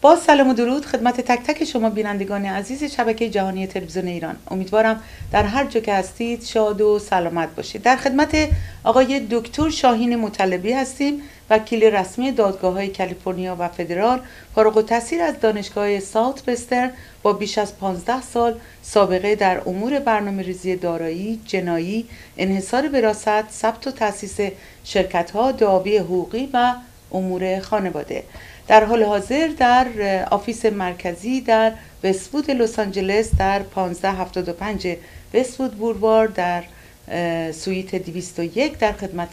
با سلام و درود خدمت تک تک شما بینندگان عزیز شبکه جهانی تلویزیون ایران. امیدوارم در هر جا که هستید شاد و سلامت باشید. در خدمت آقای دکتر شاهین مطلبی هستیم، وکیل رسمی دادگاه‌های کالیفرنیا و فدرال، فارغ التحصیل از دانشگاه ساوت وسترن با بیش از 15 سال سابقه در امور برنامه‌ریزی دارایی، جنایی، انحصار وراثت، ثبت و تأسیس شرکت‌ها، دعاوی حقوقی و امور خانواده. در حال حاضر در آفیس مرکزی در وست‌وود لس آنجلس در 1575 وست‌وود بولوار در سویت 201 در خدمت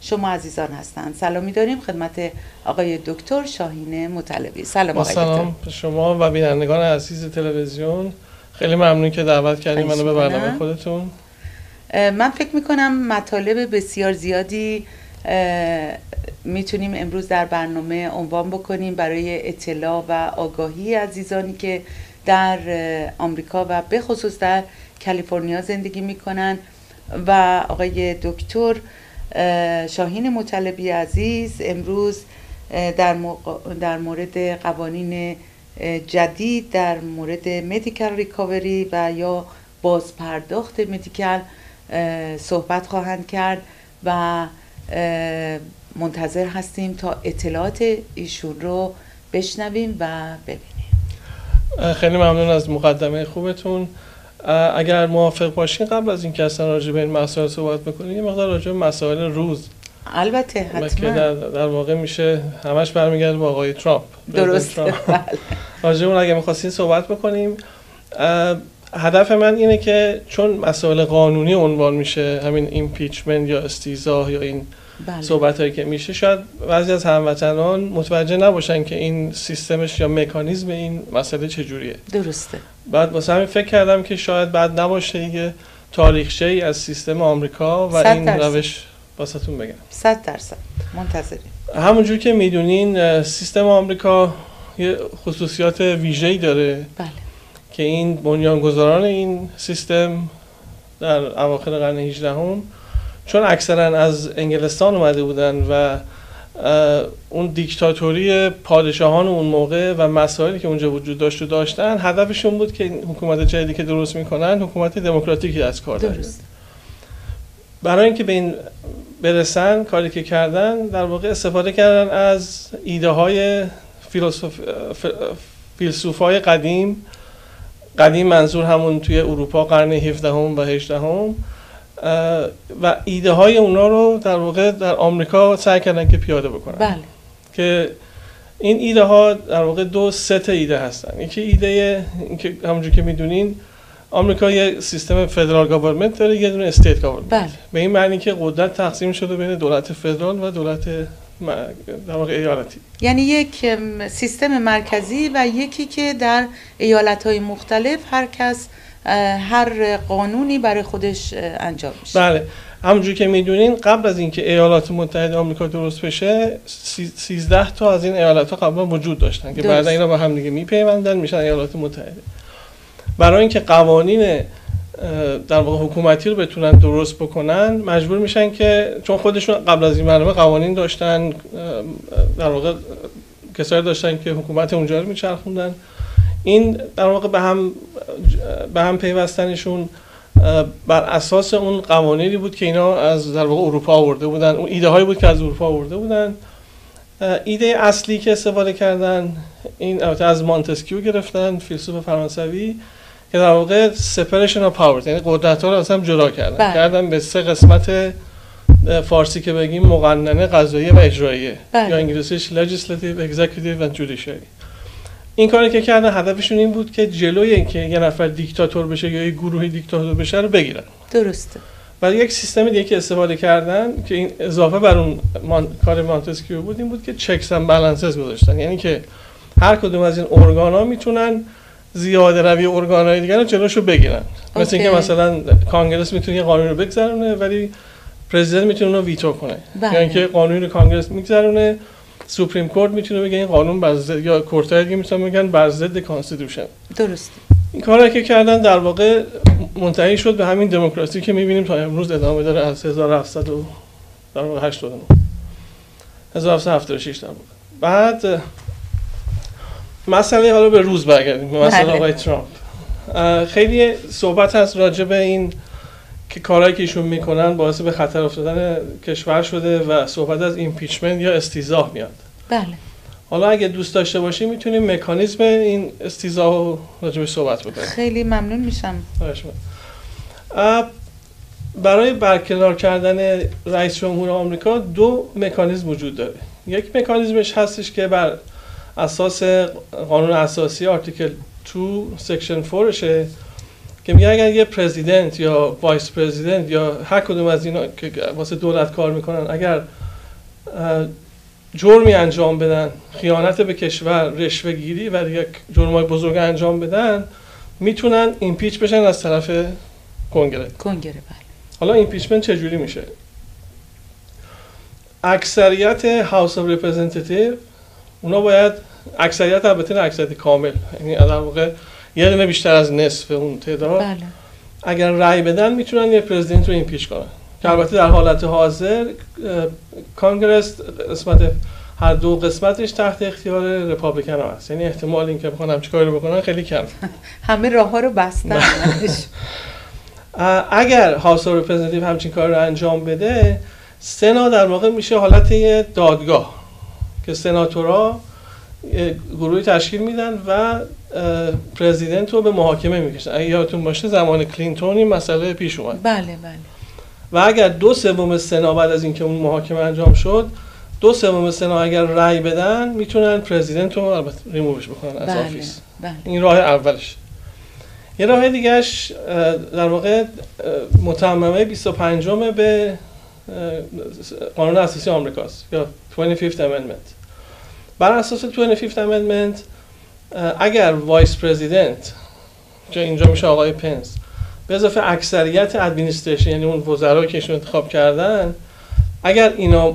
شما عزیزان هستند. سلامی داریم خدمت آقای دکتر شاهین مطلبی. سلام آقای دکتر. سلام شما و بینندگان عزیز تلویزیون. خیلی ممنون که دعوت کردیم منو به برنامه خودتون. من فکر میکنم مطالب بسیار زیادی میتونیم امروز در برنامه عنوان بکنیم برای اطلاع و آگاهی عزیزانی که در آمریکا و به خصوص در کالیفرنیا زندگی میکنن. و آقای دکتر شاهین مطلبی عزیز امروز در مورد قوانین جدید در مورد مدیکال ریکاوری و یا بازپرداخت مدیکال صحبت خواهند کرد و منتظر هستیم تا اطلاعات ایشون رو بشنویم و ببینیم. خیلی ممنون از مقدمه خوبتون. اگر موافق باشین قبل از اینکه اصلا راجع به این مسائل صحبت بکنیم یه مقدار راجع به مسائل روز، البته حتما، که در واقع میشه همش برمیگرده به آقای ترامپ. درسته. راجع اون اگه می‌خواستین صحبت بکنیم، هدف من اینه که چون مسائل قانونی عنوان میشه، همین ایمپیچمنت یا استیضاح یا این صحبتایی که میشه، شاید بعضی از هموطنان متوجه نباشن که این سیستمش یا مکانیزم این مسئله چجوریه. درسته. بعد واسه همین فکر کردم که شاید بعد نباشه دیگه تاریخچه‌ای از سیستم آمریکا و این روش واسهتون بگم. 100% منتظریم. همونجور که میدونین سیستم آمریکا یه خصوصیات ویژه‌ای داره. بله. که این بنیانگذاران این سیستم در اواخر قرن 18 چون اکثرا از انگلستان اومده بودن و اون دیکتاتوری پادشاهان اون موقع و مسائلی که اونجا وجود داشت و داشتن، هدفشون بود که این حکومت جدیدی که درست میکنن حکومت دموکراتیکی از کار در بیاد. برای اینکه به این برسن کاری که کردن در واقع استفاده کردن از ایده های فیلسوفای قدیم منظور همون توی اروپا قرن 17 و 18 و ایده های اونا رو در واقع در آمریکا سعی کردن که پیاده بکنن. بله. که این ایده ها در واقع دو ست ایده هستن. یکی ایده که همونجور که میدونین آمریکا یه سیستم فدرال گاورمنت داره، یه دونه استیت گاورمنت. بله. به این معنی که قدرت تقسیم شده بین دولت فدرال و دولت در واقع ایالتی. یعنی یک سیستم مرکزی و یکی که در ایالت‌های مختلف هر کس هر قانونی برای خودش انجام میشه. بله. همونجور که میدونین قبل از اینکه ایالات متحده آمریکا درست بشه 13 تا از این ایالت‌ها قبلا وجود داشتن که بعدا اینا با هم دیگه میپیوندن میشن ایالات متحده. برای اینکه قوانین در واقع حکومتی رو بتونن درست بکنن مجبور میشن که چون خودشون قبل از این برنامه قوانین داشتن، در واقع کسایی داشتن که حکومت اونجا رو میچرخوندن، این در واقع به هم پیوستنشون بر اساس اون قوانینی بود که اینا از در واقع اروپا آورده بودن، اون ایده هایی بود که از اروپا آورده بودن. ایده اصلی که استفاده کردن این البته از مانتسکیو گرفتن، فیلسوف فرانسوی، که در واقع separation of powers، یعنی قدرت‌ها رو از هم جدا کردن به سه قسمت، فارسی که بگیم مقننه، قضاییه و اجراییه، یا انگلیسیش legislative, executive و judiciary. این کاری که کردن هدفشون این بود که جلوی اینکه یه نفر دیکتاتور بشه یا یه گروهی دیکتاتور بشه رو بگیرن. درسته. و یک سیستم دیگه که استفاده کردن که این اضافه بر اون کار مانتسکیو بود این بود که چکس اند بالانسز گذاشتن، یعنی که هر کدوم از این ارگانا میتونن زیاده روی ارگان‌های دیگر رو جلوشو بگیرن. مثل اینکه مثلا کانگرس میتونه یه قانون رو بگذرونه ولی پرزیدنت میتونه اونو ویتو کنه. یعنی اینکه قانون کانگرس میگذرونه، سوپریم کورت میتونه بگه این قانون بر ضد، یا کورت‌های دیگه میتونن بگن بر ضد کانستیتوشن. درست. این کارا که کردن در واقع منتهی شد به همین دموکراسی که میبینیم تا امروز ادامه داره از 1789 1776 در واقع. بعد مسئله حالا به روز برگردیم، مسئله آقای ترامپ. خیلی صحبت هست راجع به این که کارهایی که ایشون میکنن باعث به خطر افتادن کشور شده و صحبت از ایمپیچمنت یا استیضاح میاد. بله. حالا اگه دوست داشته باشیم میتونیم مکانیزم این استیضاح رو راجع بهش صحبت بکنیم. خیلی ممنون میشم. برای برکنار کردن رئیس جمهور آمریکا دو مکانیزم وجود داره. یک مکانیزمش هستش که بر اساس قانون اساسی آرتیکل 2 سکشن 4 شه که میگه اگر یه پرزیدنت یا وایس پرزیدنت یا هر کدوم از اینا که واسه دولت کار میکنن اگر جرمی انجام بدن، خیانت به کشور، رشوه گیری و یک جرمای بزرگ انجام بدن، میتونن ایمپیچ بشن از طرف کنگره. بله. حالا ایمپیچمنت چجوری میشه؟ اکثریت هاوس اف ریپرزنتیتیو اونا باید اکثریت، البته نه اکثریت کامل، یعنی در واقع یه دونه بیشتر از نصف اون تعداد، بله. اگر رأی بدن میتونن یه پرزیدنت رو ایمپیچ کنن که البته در حالت حاضر کانگرس قسمت هر دو قسمتش تحت اختیار رپابلیکن ها هست، یعنی احتمال اینکه بخوان همچین کاری رو بکنن خیلی کم. همه راه ها رو بستن. اگر هاوس اف ریپرزنتیتیو همچین کار رو انجام بده، سنا در واقع میشه حالت یه دادگاه که سناتورها گروهی تشکیل میدن و پرزیدنت رو به محاکمه میکشن. اگه یادتون باشه زمان کلینتون این مسئله پیش اومد. بله. و اگر 2/3 سنا بعد از اینکه اون محاکمه انجام شد، 2/3 سنا اگر رأی بدن میتونن پرزیدنت رو البته ریمووش بکنن از آفیس. بله. این راه اولش. یه راه دیگهش در واقع متممه 25 به قانون اساسی آمریکاست یا 25th Amendment. بر اساس 25th Amendment اگر وایس پرزیدنت که اینجا میشه آقای پنس به اضافه اکثریت ادمنستریشن یعنی اون وزرایی که ایشون انتخاب کردن، اگر اینا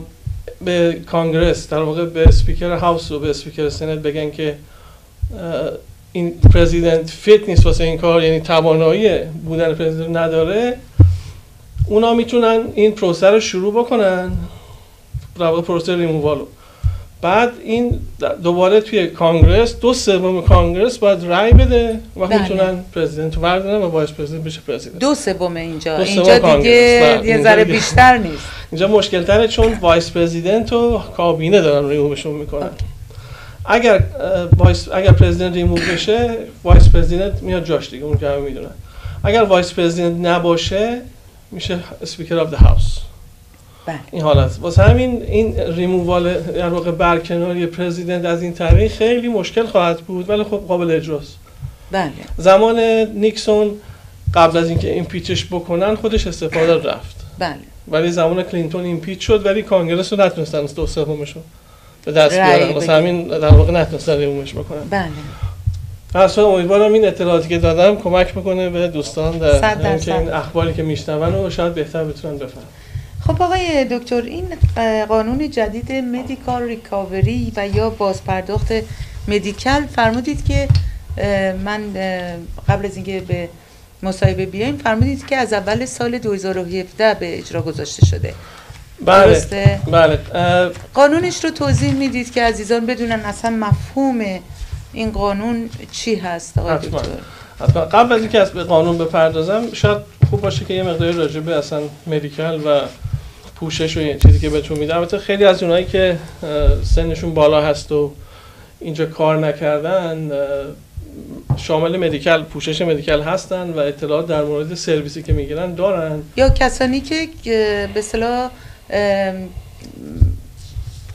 به کانگرس در واقع به اسپیکر هاوس و به اسپیکر سنت بگن که این پرزیدنت فیت نیست واسه این کار، یعنی توانایی بودن پرزیدنت نداره، اونا میتونن این پروسه رو شروع بکنن، در واقع پروسه ریمووالو. بعد این دوباره توی کانگرس 2/3 کانگرس باید رای بده و میتونن پرزیدنت رو بردارن و وایس پرزیدنت بشه پرزیدنت. 2/3 اینجا دیگه یه ذره بیشتر نیست. اینجا مشکل تره چون وایس پرزیدنت و کابینه دارن ریمووشون میکنن. اگر پرزیدنت ریموو بشه، وایس پرزیدنت میاد جاش دیگه، اون که همه میدونن. اگر وایس پرزیدنت نباشه میشه اسپیکر اف دی هاوس. بله. این حالت واسه همین این ریمووال در واقع برکناری پرزیدنت از این طریق خیلی مشکل خواهد بود، ولی خب قابل اجراست. بله. زمان نیکسون قبل از اینکه ایمپیچش بکنن خودش استفاده رفت. بله. ولی زمان کلینتون ایمپیچ شد ولی کانگرس رو نتونستن 2/3 به دست بیارن، واسه همین در واقع نتونستن ریمووش بکنن. بله. اصلا امیدوارم این اطلاعاتی که دادم کمک میکنه به دوستان در اینکه این اخباری که میشنون رو شاید بهتر بتونن بفهمن. خب آقای دکتر، این قانون جدید مدیکال ریکاوری و یا بازپرداخت مدیکال فرمودید که من قبل از اینکه به مصاحبه بیایم فرمودید که از اول سال 2017 به اجرا گذاشته شده. بله. درسته؟ بله. قانونش رو توضیح میدید که عزیزان بدونن اصلا مفهوم این قانون چی هست آقای دکتر؟ حتما. قبل از اینکه به قانون بپردازم شاید خوب باشه که یه مقداری راجع به اصلا مدیکال و پوشش و این چیزی که بهتون میدم. البته خیلی از اونایی که سنشون بالا هست و اینجا کار نکردن شامل مدیکال، پوشش مدیکال هستن و اطلاعات در مورد سرویسی که میگیرن دارن، یا کسانی که به اصطلاح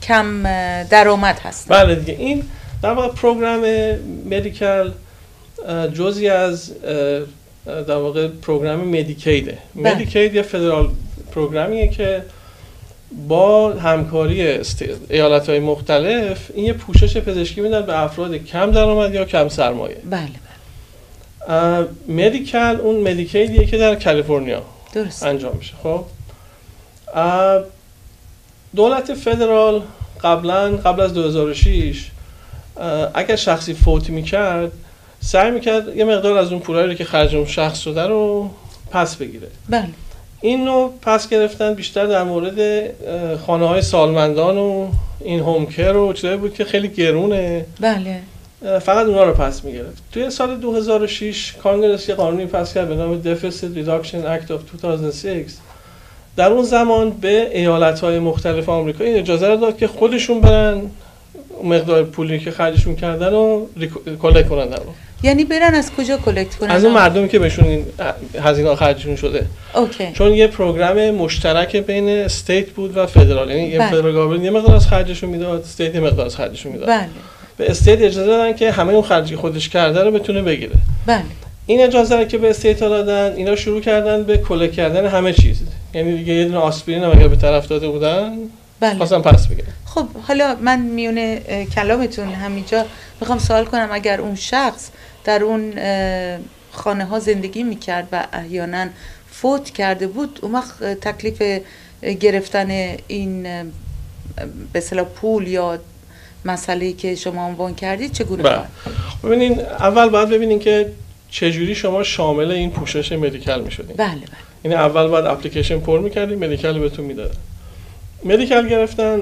کم درآمد هستن. بله دیگه. این در واقع پروگرام مدیکال جزئی از در واقع پروگرام مدیکیده. مدیکید یه فدرال پروگرامیه که با همکاری ایالت‌های مختلف این یه پوشش پزشکی میدن به افراد کم درآمد یا کم سرمایه. بله. مدیکال اون مدیکیدیه که در کالیفرنیا درست انجام میشه. خب دولت فدرال قبل از 2006 اگر شخصی فوت میکرد سعی میکرد یه مقدار از اون پولایی که خرج اون شخص شده رو پس بگیره. بله. اینو پس گرفتن بیشتر در مورد خانه‌های سالمندان و این هوم کیر و چیزایی بود که خیلی گرونه. بله. فقط اونا رو پس میگرفت. توی سال 2006 کانگرس یه قانونی پس کرد به نام Deficit Reduction Act of 2006. در اون زمان به ایالت‌های مختلف آمریکا این اجازه رو داد که خودشون برن مقدار پولی که خرجشون کردن رو کلکت کنن. یعنی برن از کجا کلکت کنن؟ از اون مردمی که بهشون این هزینه خرجشون شده. اوکی. چون یه پروگرام مشترک بین استیت بود و فدرال، یعنی یه فدرال گاورنمنت یه مقدار از خرجشون میداد، استیت یه مقدار از خرجشون میداد. بله. به استیت اجازه دادن که همه اون خرجی خودش کرده رو بتونه بگیره. بله. این اجازه رو که به استیت دادن، اینا شروع کردن به کلکت کردن همه چیز. یعنی دیگه یه دونه آسپرین هم اگه به طرف داده بودن، خواستن پس بگیرن. خب حالا من میونه کلامتون همینجا میخوام سوال کنم، اگر اون شخص در اون خانه ها زندگی میکرد و احیانا فوت کرده بود، اون وقت تکلیف گرفتن این به اصطلاح پول یا مسئله‌ای که شما عنوان کردید چگونه بود؟ ببینین، اول باید ببینین که چجوری شما شامل این پوشش مدیکال میشدین. بله. یعنی اول باید اپلیکیشن پر میکردین، مدیکال بهتون میدادن. مدیکال گرفتن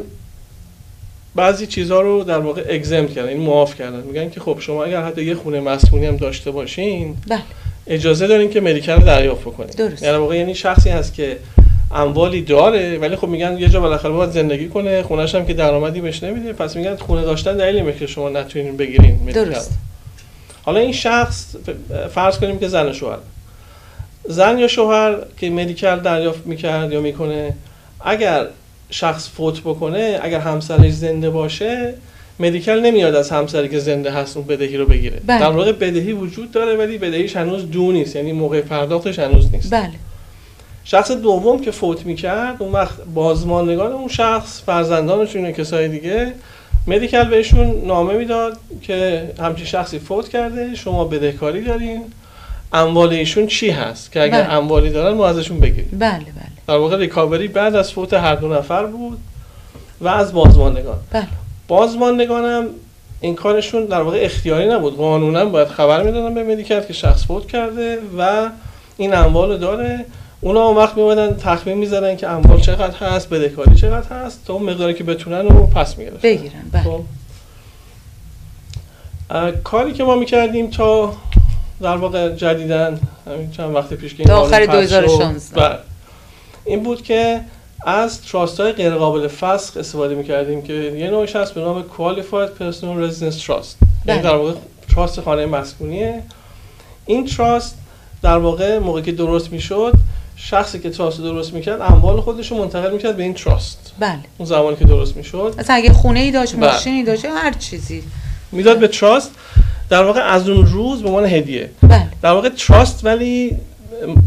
بعضی چیزها رو در واقع اگزمت کردن، این معاف کردن. میگن که خب شما اگر حتی یه خونه مسکونی هم داشته باشین، بله، اجازه دارین که مدیکال رو دریافت بکنین. درست. یعنی واقعا یعنی شخصی هست که اموالی داره ولی خب میگن یه جا بالاخره باید زندگی کنه، خونه‌ش هم که درآمدی بهش نمیده، پس میگن خونه داشتن دلیلی نمیشه که شما نتونین بگیرین مدیکال. درست. حالا این شخص فرض کنیم که زن و شوهر، زن یا شوهر که مدیکال دریافت میکرد یا میکنه، اگر شخص فوت بکنه، اگر همسرش زنده باشه، مدیکال نمیاد از همسری که زنده هست اون بدهی رو بگیره. بله. در واقع بدهی وجود داره ولی بدهیش هنوز دو نیست، یعنی موقع پرداختش هنوز نیست. بله. شخص دوم که فوت میکرد، اون وقت بازماندگان اون شخص، فرزندانشون و کسای دیگه، مدیکال بهشون نامه میداد که همچین شخصی فوت کرده، شما بدهکاری دارین، اموال ایشون چی هست که اگر اموالی دارن ما ازشون بگیریم. بله بله. در واقع ریکاوری بعد از فوت هر دو نفر بود و از بازماندگان. بله. بازماندگان هم این کارشون در واقع اختیاری نبود، قانونا باید خبر میدادن به مدیکال که شخص فوت کرده و این اموال داره. اونا اون وقت میومدن تخمین میزدن که اموال چقدر هست، بدهکاری چقدر هست، تا اون مقداری که بتونن رو پس میگرفتن بگیرن. بله. کاری که ما میکردیم تا در واقع جدیدن همین چند وقت پیش که این آخر 2016 این بود که از تراست های غیر قابل فسخ استفاده میکردیم که یه نوعش هست به نام Qualified Personal Residence Trust. این در واقع تراست خانه مسکونیه. این تراست در واقع موقعی که درست میشد، شخصی که تراست درست میکرد اموال خودش رو منتقل میکرد به این تراست. بله. اون زمانی که درست میشد، مثلا اگه خونه ای داشت، ماشینی داشت، هر چیزی میداد به تراست. در واقع از اون روز به عنوان هدیه. بله. در واقع تراست ولی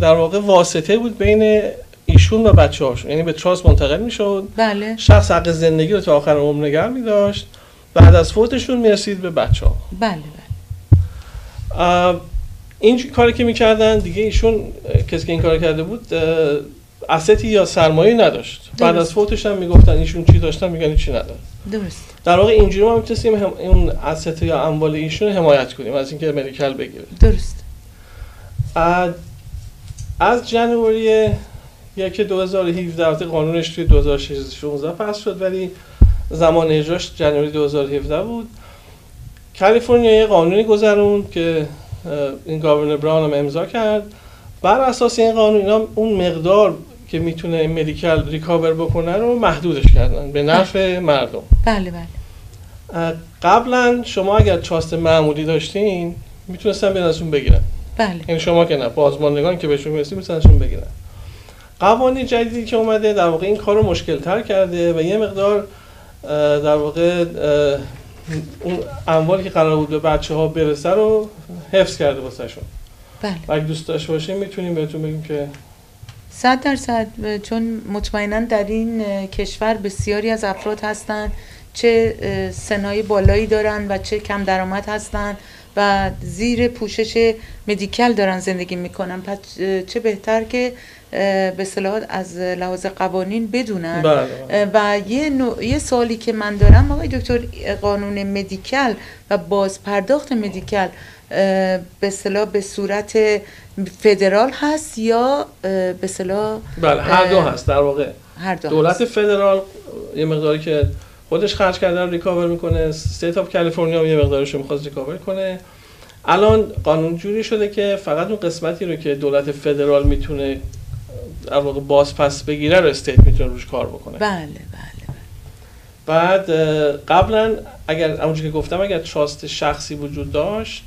در واقع واسطه بود بین ایشون و بچه‌هاشون، یعنی به تراست منتقل میشد. بله. شخص حق زندگی رو تا آخر عمر نگه می‌داشت، بعد از فوتشون میرسید به بچه‌ها. بله بله. این کاری که می‌کردن دیگه، ایشون کسی که این کارو کرده بود استی یا سرمایه‌ای نداشت. بعد از فوتش هم میگفتن ایشون چی داشتن، میگن چی ندارن. درست. در واقع اینجوری ما میتونستیم اون اسست یا اموال ایشون حمایت کنیم از اینکه مدیکال بگیره. درست. از جنوری 2017 قانونش توی 2016 پس شد ولی زمان اجراش جنوری 2017 بود. کالیفرنیا یه قانونی گذروند که این گاورنر براون هم امضا کرد. بر اساس این قانون اینا اون مقدار که میتونه مدیکال ریکاور بکنه رو محدودش کردن به نفع مردم. بله بله. قبلا شما اگر تراست معمولی داشتین میتونستن به ازشون بگیرن. بله. یعنی شما که نه، بازماندگان که بهشون میرسید میتونن ازشون بگیرن. قوانین جدیدی که اومده در واقع این کار رو مشکل تر کرده و یه مقدار در واقع اون اموالی که قرار بود به بچه‌ها برسه رو حفظ کرده واسهشون. بله. اگه دوست داشته باشین میتونیم بهتون بگیم که 100%، چون مطمئنا در این کشور بسیاری از افراد هستند چه سنای بالایی دارن و چه کم درآمد هستن و زیر پوشش مدیکال دارن زندگی میکنن. پس چه بهتر که به اصطلاح از لحاظ قوانین بدونن. و یه سوالی که من دارم آقای دکتر، قانون مدیکال و باز پرداخت مدیکال به اصطلاح به صورت فدرال هست یا به اصطلاح؟ بله، هر دو هست در واقع. هر دو دولت هست. فدرال یه مقداری که خودش خرج کرده رو ریکاور میکنه، استیت آف کالیفرنیا یه مقدارش رو میخواد ریکاور کنه. الان قانون جوری شده که فقط اون قسمتی رو که دولت فدرال میتونه در واقع باز پس بگیره رو استیت میتونه روش کار بکنه. بله. بعد قبلا اگر اونجوری که گفتم اگر تراست شخصی وجود داشت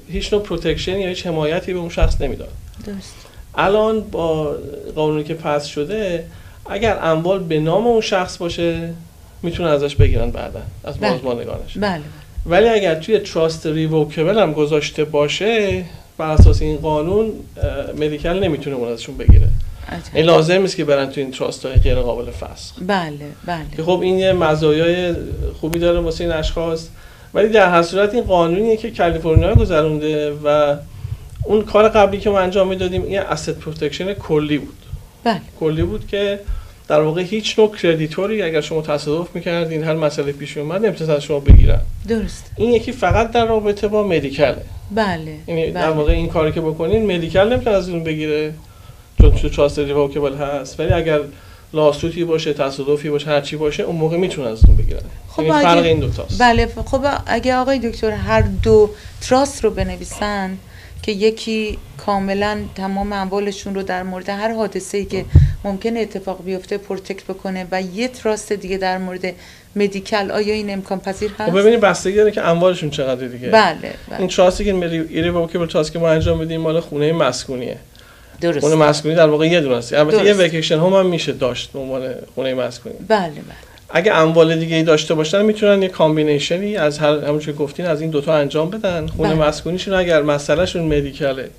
هیچ نوع پروتکشن یا هیچ حمایتی به اون شخص نمیداد. درست. الان با قانونی که پس شده اگر اموال به نام اون شخص باشه میتونن ازش بگیرن بعدا از بازماندگانش. بله. ولی اگر توی تراست ریوکبل هم گذاشته باشه بر اساس این قانون مدیکال نمیتونه اون ازشون بگیره. این لازم نیست که برن تو این تراست های غیر قابل فسخ. بله. که خب این یه مزایای خوبی داره واسه این اشخاص، ولی در هر صورت این قانونیه که کالیفرنیا گذرونده و اون کار قبلی که ما انجام میدادیم این asset پروتکشن کلی بود. بله. کلی بود که در واقع هیچ نوع کردیتوری اگر شما تصادف میکردین هر مسئله پیش اومد نمیتونن از شما بگیرن. درست. این یکی فقط در رابطه با مدیکاله. بله. یعنی در واقع این کاری که بکنین مدیکال نمیتونه از اون بگیره چون تو تراست ریوکبل هست، ولی اگر لاسوتی باشه، تصادفی باشه، هر چی باشه اون موقع میتونن از اون بگیرن. خب این فرق این دو تاست. بله. خب اگه آقای دکتر هر دو تراست رو بنویسن که یکی کاملا تمام اموالشون رو در مورد هر حادثه‌ای که ممکنه اتفاق بیفته پروتکت بکنه و یه تراست دیگه در مورد مدیکال، آیا این امکان پذیر هست؟ خب ببینید بستگی داره که اموالشون چقدر دیگه. بله. این تراستی که ایریوکبل تراست که ما انجام میدیم مال خونه مسکونیه. درست. خونه مسکونی در واقع یه دونه است. البته یه ویکیشن هوم هم میشه داشت به عنوان خونه مسکونی. بله. اگه اموال دیگه ای داشته باشن میتونن یه کامبینیشنی از هر همونجوری گفتین از این دوتا انجام بدن. خونه مسکونیشون اگر مسئلهشون مدیکاله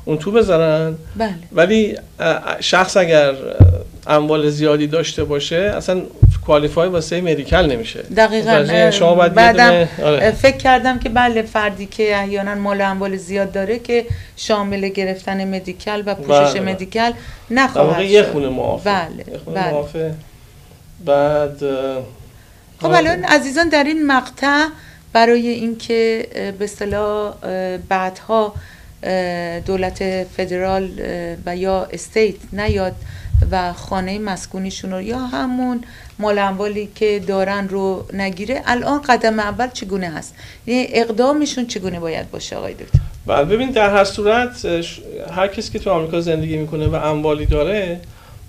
اون تو بذارن. بله. ولی شخص اگر اموال زیادی داشته باشه اصلا کوالیفای واسه مدیکال نمیشه. دقیقاً. شما باید بعدم فکر کردم که بله فردی که احیانا مال اموال زیاد داره که شامل گرفتن مدیکال و پوشش مدیکال نخواهد شد. یه خونه معافی. بله. بعد خب الان عزیزان در این مقطع برای اینکه به اصطلاح بعدها دولت فدرال و یا استیت نیاد و خانه مسکونیشون رو یا همون مال اموالی که دارن رو نگیره، الان قدم اول چگونه هست؟ یعنی اقدامشون چگونه باید باشه آقای دکتر؟ بله ببین در هر صورت هر کسی که تو آمریکا زندگی میکنه و اموالی داره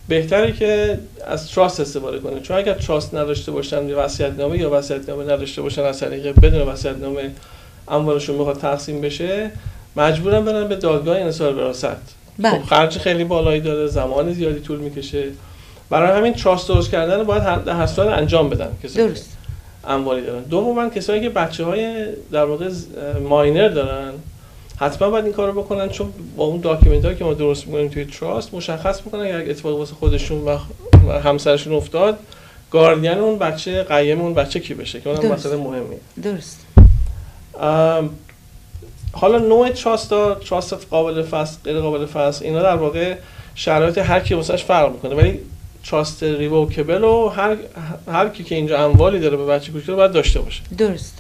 بهتره که از تراست استفاده کنه، چون اگر تراست نداشته باشن یا وصیت‌نامه نداشته باشن از طریق بدون وصیت‌نامه اموالشون بخواد تقسیم بشه مجبورن برن به دادگاه انحصار وراثت. خب خرج خیلی بالایی داره، زمان زیادی طول میکشه. برای همین تراست درست کردن رو باید در هر صورت انجام بدن کسایی که اموالی دارن. دوما کسایی که بچه‌های در واقع ماینر دارن حتما باید این کارو بکنن، چون با اون داکیومنتایی که ما درست می‌کنیم توی تراست مشخص می‌کنن اگر اتفاقی واسه خودشون و همسرشون افتاد گاردین اون بچه، قیم اون بچه کی بشه که اون مسئله مهمیه. درست. حالا نوع تراست قابل فسخ، غیر قابل فسخ، اینا در واقع شرایط هر کی واسش فرق می‌کنه، ولی تراست ریوکبل و هر کی که اینجا اموالی داره به بچه کوچیک رو باید داشته باشه. درست.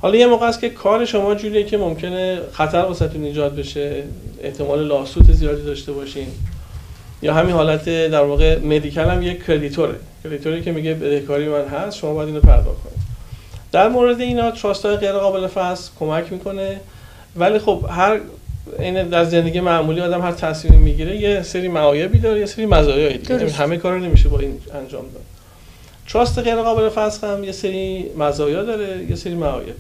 حالا یه موقع است که کار شما جوریه که ممکنه خطر واسهتون ایجاد بشه، احتمال لاسوت زیادی داشته باشین، یا همین حالت در واقع مدیکال هم یک کردیتوری که میگه بدهکاری من هست شما باید اینو پرداخت کنید. در مورد اینا تراست‌های غیر قابل فسخ کمک میکنه، ولی خب این در زندگی معمولی آدم هر تصمیمی میگیره یه سری معایبی داره، یه سری مزایایی داره، همه کارا نمیشه با این انجام داد. تراست غیر قابل فسخ هم یه سری مزایا داره، یه سری معایب.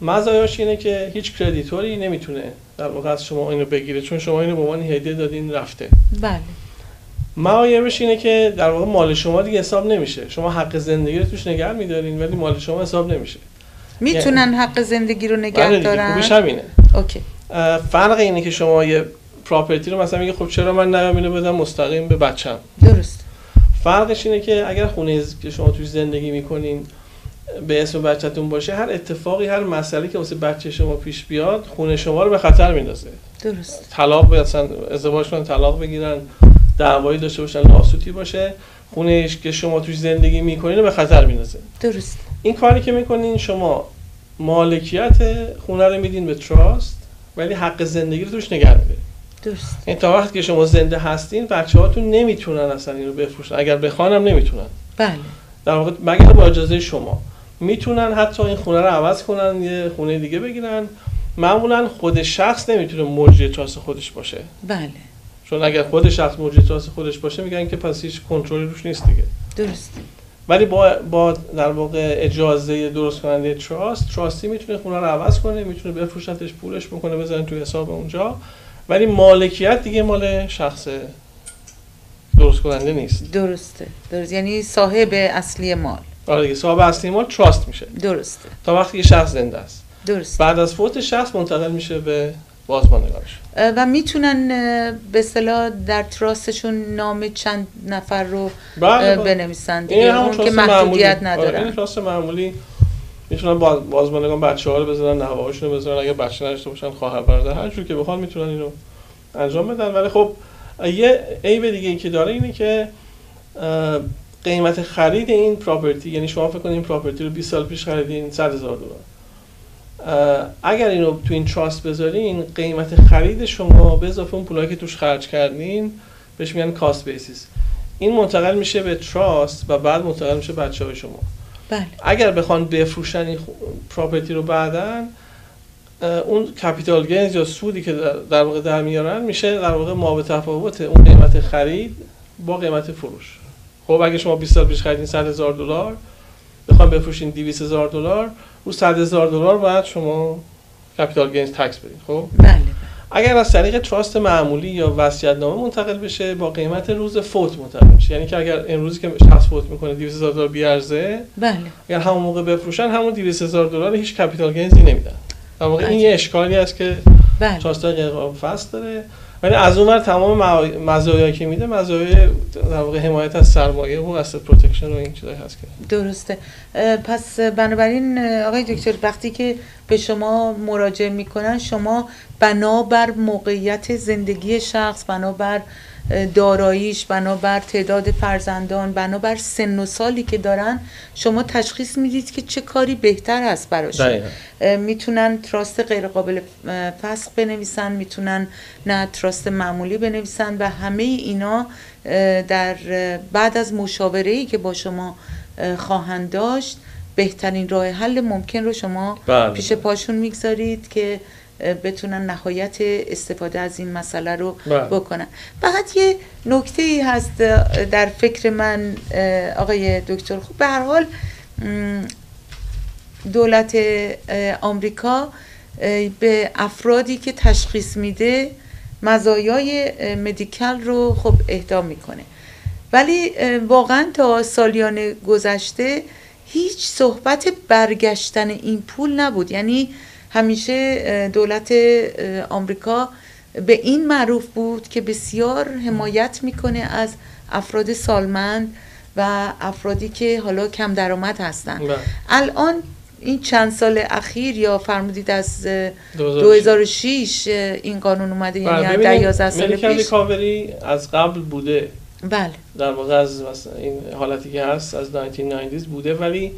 مزایاش اینه که هیچ کردیتوری نمیتونه در واقع از شما اینو بگیره، چون شما اینو به عنوان هدیه دادین رفته. بله. معایبش اینه که در واقع مال شما دیگه حساب نمیشه. شما حق زندگی رو توش نگه می‌دارین ولی مال شما حساب نمیشه. میتونن حق زندگی رو نگه دارن. خوبش همینه. اوکی. فرق اینه که شما یه پراپرتی رو مثلا میگه خب چرا من نیام اینو بدم مستقیم به بچه‌م. درست. فرقش اینه که اگر خونه که شما توش زندگی میکنین به اسم بچه‌تون باشه، هر اتفاقی، هر مسئله که واسه بچه شما پیش بیاد خونه شما رو به خطر میندازه. درست. طلاق مثلا ازدواج کنن، طلاق بگیرن، دعوایی داشته باشن، لاسوتی باشه، خونه‌اش که شما توش زندگی میکنین رو به خطر میندازه. درست. این کاری که میکنین شما مالکیت خونه رو میدین به تراست ولی حق زندگی رو توش نگه می‌دارین. درست. این تا وقتی که شما زنده هستین بچه‌هاتون نمیتونن اصلا اینو بفروشن، اگر بخوانم نمیتونن. بله. در واقع مگر با اجازه شما میتونن حتی این خونه رو عوض کنن، یه خونه دیگه بگیرن. معمولا خود شخص نمیتونه مجری تراست خودش باشه. بله. چون اگر خود شخص مجری تراست خودش باشه میگن که پس هیچ کنترلی روش نیست دیگه. درست. ولی با در واقع اجازه درست کننده تراستی میتونه خونه رو عوض کنه، میتونه بفروشتش، پولش بکنه، بزنه توی حساب اونجا، ولی مالکیت دیگه مال شخص درست کننده نیست. درسته. یعنی صاحب اصلی مال. آره دیگه، صاحب اصلی مال تراست میشه. درسته. تا وقتی که شخص زنده است. درست. بعد از فوت شخص منتقل میشه به بازماندگانش. و میتونن به اصطلاح در تراستشون نام چند نفر رو بنویسن دیگه، اون که محدودیت ندارن. این تراست معمولی میتونن بازماندگان بچه‌ها رو بذارن، نوه‌هاشون رو بذارن، اگه بچه نداشته باشن خواهر برادر، هر جور که بخوان میتونن اینو انجام بدن. ولی خب یه عیب دیگه ای که داره اینه که قیمت خرید این پراپرتی، یعنی شما فکر کنید این پراپرتی رو 20 سال پیش خریدین $100,000، اگر اینو تو این تراست بذارین، قیمت خرید شما به اضافه اون پولایی که توش خرج کردین بهش میگن کاست بیسیس، این منتقل میشه به تراست و بعد منتقل میشه بچه‌های شما. بله. اگر بخوان بفروشن این پراپرتی رو بعداً، اون کپیتال گینز یا سودی که در واقع در میارن میشه در واقع مابع تفاوت اون قیمت خرید با قیمت فروش. خب اگه شما 20 سال پیش خریدین $100,000 بخوام بفروشین $200,000، رو $100,000 باید شما کپیتال گینز تکس بدین. خب بله. اگر از طریق تراست معمولی یا وصیت‌نامه منتقل بشه، با قیمت روز فوت منتقل میشه. یعنی که اگر امروزی که شخص فوت میکنه $200,000 بیارزه، بله، اگر همون موقع بفروشن همون $200,000 هیچ کپیتال گینزی نمیدن. در واقع این یه اشکالی است که تراست غیر قابل فصل داره. ولی از اون ور تمام مزایایی که میده مزایای در واقع حمایت از سرمایه و asset protection و این چیزایی هست که درسته. پس بنابراین آقای دکتر وقتی که به شما مراجعه میکنن، شما بنابر موقعیت زندگی شخص، بنابر داراییش، بنابر تعداد فرزندان، بنابر سن و سالی که دارن، شما تشخیص میدید که چه کاری بهتر هست براشون. میتونن تراست غیر قابل فسخ بنویسن، میتونن نه تراست معمولی بنویسن و همه اینا در بعد از مشاوره‌ای که با شما خواهند داشت بهترین راه حل ممکن رو شما پیش پاشون میگذارید که بتونن نهایت استفاده از این مسئله رو بکنن. فقط یه نکته‌ای هست در فکر من آقای دکتر، خب به هر حال دولت آمریکا به افرادی که تشخیص میده مزایای مدیکال رو خب اهدا میکنه، ولی واقعا تا سالیان گذشته هیچ صحبت برگشتن این پول نبود. یعنی همیشه دولت آمریکا به این معروف بود که بسیار حمایت میکنه از افراد سالمند و افرادی که حالا کم درآمد هستن. الان این چند سال اخیر یا فرمودید از 2006 این قانون اومده، یعنی در 11 سال پیش ریکاوری از قبل بوده. بله، در واقع از این حالتی که هست از 1990s بوده، ولی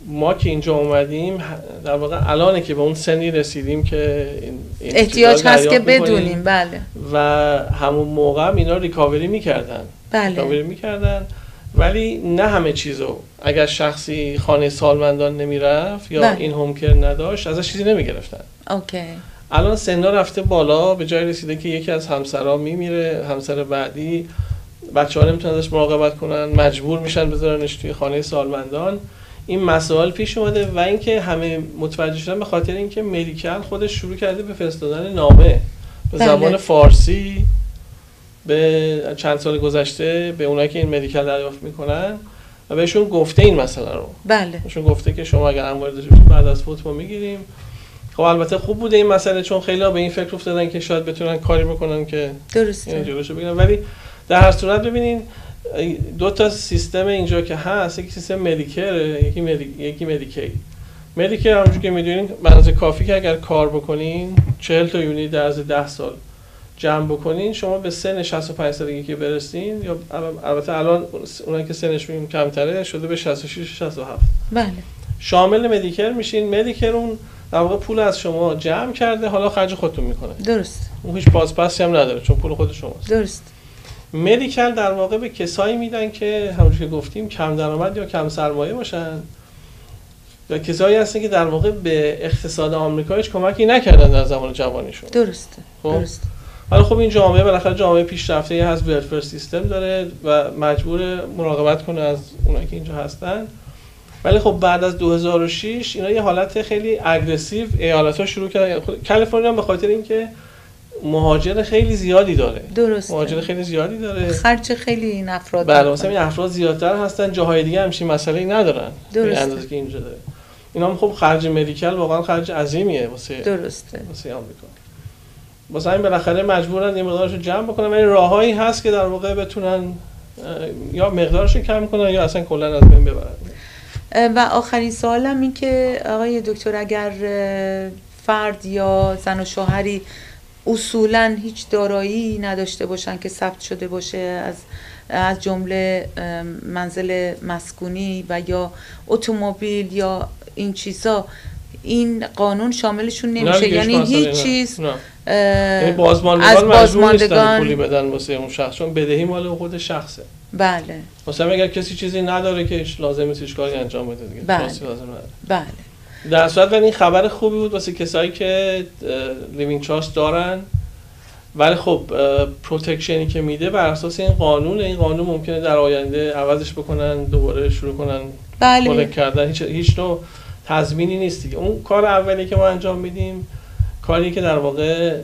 ما که اینجا اومدیم در واقع الانه که به اون سنی رسیدیم که این احتیاج هست که بدونیم. بله. و همون موقع هم اینا ریکاوری میکردن. بله. ریکاوری میکردن، ولی نه همه چیزو. اگر شخصی خانه سالمندان نمیرفت یا این هوم کیر نداشت ازش چیزی نمیگرفتن. اوکی. الان سنا رفته بالا، به جای رسیده که یکی از همسرها میمیره، همسر بعدی، بچه‌ها نمیتونن ازش مراقبت کنن، مجبور میشن بذارنش توی خانه سالمندان. این مسائل پیش اومده و اینکه همه متوجه شدن به خاطر اینکه مدیکال خودش شروع کرده به فرستادن نامه به زبان فارسی به چند سال گذشته به اونایی که این مدیکال دریافت میکنن و بهشون گفته این مسئله رو. بله. بهشون گفته که شما اگر اموال داشته بعد از فوت ما میگیریم. خب البته خوب بوده این مسئله، چون خیلی‌ها به این فکر افتادن که شاید بتونن کاری بکنن که درسته جلوشو بگیرن. ولی در هر صورت ببینین دو تا سیستم اینجا که هست، یکی سیستم مدیکره، یکی مدیکی. مدیکر همونجوری که میدونین به اندازه کافی که اگر کار بکنین 40 تا یونیت در عرض 10 سال جمع بکنین، شما به سن 65 سالگی که برسین، یا البته الان اونایی که سنشون کمتره شده به 66 67. بله. شامل مدیکر میشین. مدیکر اون در واقع پول از شما جمع کرده، حالا خرج خودتون میکنه. درست. اون هیچ بازپسی هم نداره چون پول خود شماست. درست. مدیکال در واقع به کسایی میدن که همونجوری که گفتیم کم درآمد یا کم سرمایه باشن، یا کسایی هستن که در واقع به اقتصاد آمریکا هیچ کمکی نکردن در زمان جوانیشون. درسته. درسته. حالا خب این جامعه بالاخره جامعه پیشرفته‌ای هست، ولفر سیستم داره و مجبور مراقبت کنه از اونایی که اینجا هستن. ولی خب بعد از 2006 اینا یه حالت خیلی اگریسیو ایالت‌ها شروع کردن. کالیفرنیا به خاطر اینکه مهاجر خیلی زیادی داره. درسته. مهاجر خیلی زیادی داره. خرج خیلی این افراد. بله، مثلا این افراد زیادتر هستن، جاهای دیگه همچین مسئله‌ای ندارن. به اندازه که اینجا داره. اینا هم خب خرج مدیکال واقعا خرج عظیمیه واسه واسه آمریکا. واسه این بالاخره مجبورن یه مقدارشو جمع بکنن، ولی راههایی هست که در واقع بتونن یا مقدارشو کم کنن یا اصلا کلا از بین ببرن. و آخرین سوالم این که آقای دکتر اگر فرد یا زن و شوهری اصولاً هیچ دارایی نداشته باشن که ثبت شده باشه از جمله منزل مسکونی و یا اتومبیل یا این چیزا، این قانون شاملشون نمیشه؟ یعنی هیچ چیز یعنی بازماندگان مجبور نیستن پولی بدن واسه اون شخص، چون بدهی مال خود شخصه. بله. مثلا اگر کسی چیزی نداره که لازم نیست هیچ کاری انجام بده دیگه. بله. بله. در صورت این خبر خوبی بود واسه کسایی که لیوینگ تراست دارن، ولی خب پروتکشنی که میده بر اساس این قانون ممکنه در آینده عوضش بکنن، دوباره شروع کنن مالک کردن. هیچ نوع تضمینی نیست دیگه. اون کار اولی که ما انجام میدیم کاری که در واقع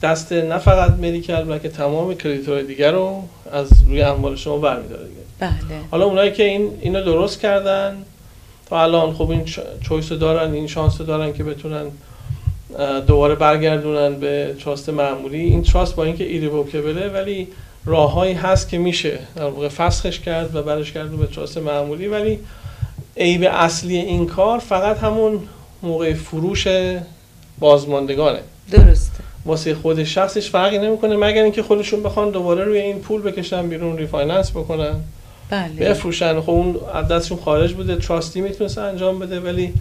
دست نه فقط مدیکال بلکه تمام کردیتورهای دیگر رو از روی اموال شما برمی‌داره دیگه. بله. حالا اونایی که اینو درست کردن تا الان خب این چویس رو دارن، این شانس رو دارن که بتونن دوباره برگردونن به تراست معمولی. این تراست با اینکه ایریوکبله ولی راههایی هست که میشه در واقع فسخش کرد و برش گردون به تراست معمولی، ولی عیب اصلی این کار فقط همون موقع فروش بازماندگانه. درسته. واسه خود شخصش فرقی نمیکنه مگر اینکه خودشون بخوان دوباره روی این پول بکشن بیرون، ریفایننس بکنن. بله. بفروشن. خب اون از دستشون خارج بوده، تراستی میتونست انجام بده ولی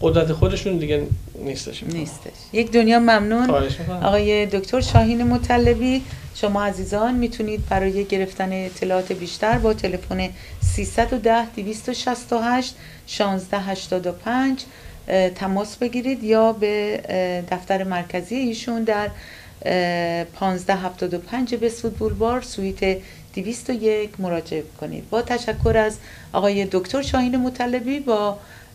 قدرت خودشون دیگه نیستش. یک دنیا ممنون آقای دکتر شاهین مطلبی. شما عزیزان میتونید برای گرفتن اطلاعات بیشتر با تلفن 310 268 1685 تماس بگیرید یا به دفتر مرکزی ایشون در 1575 بست‌وود بولوار سویت 201 مراجعه کنید. با تشکر از آقای دکتر شاهین مطلبی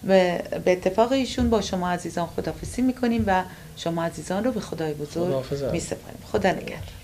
به اتفاق ایشون با شما عزیزان خداحافظی میکنیم و شما عزیزان رو به خدای بزرگ میسپاریم. خدا نگهدار.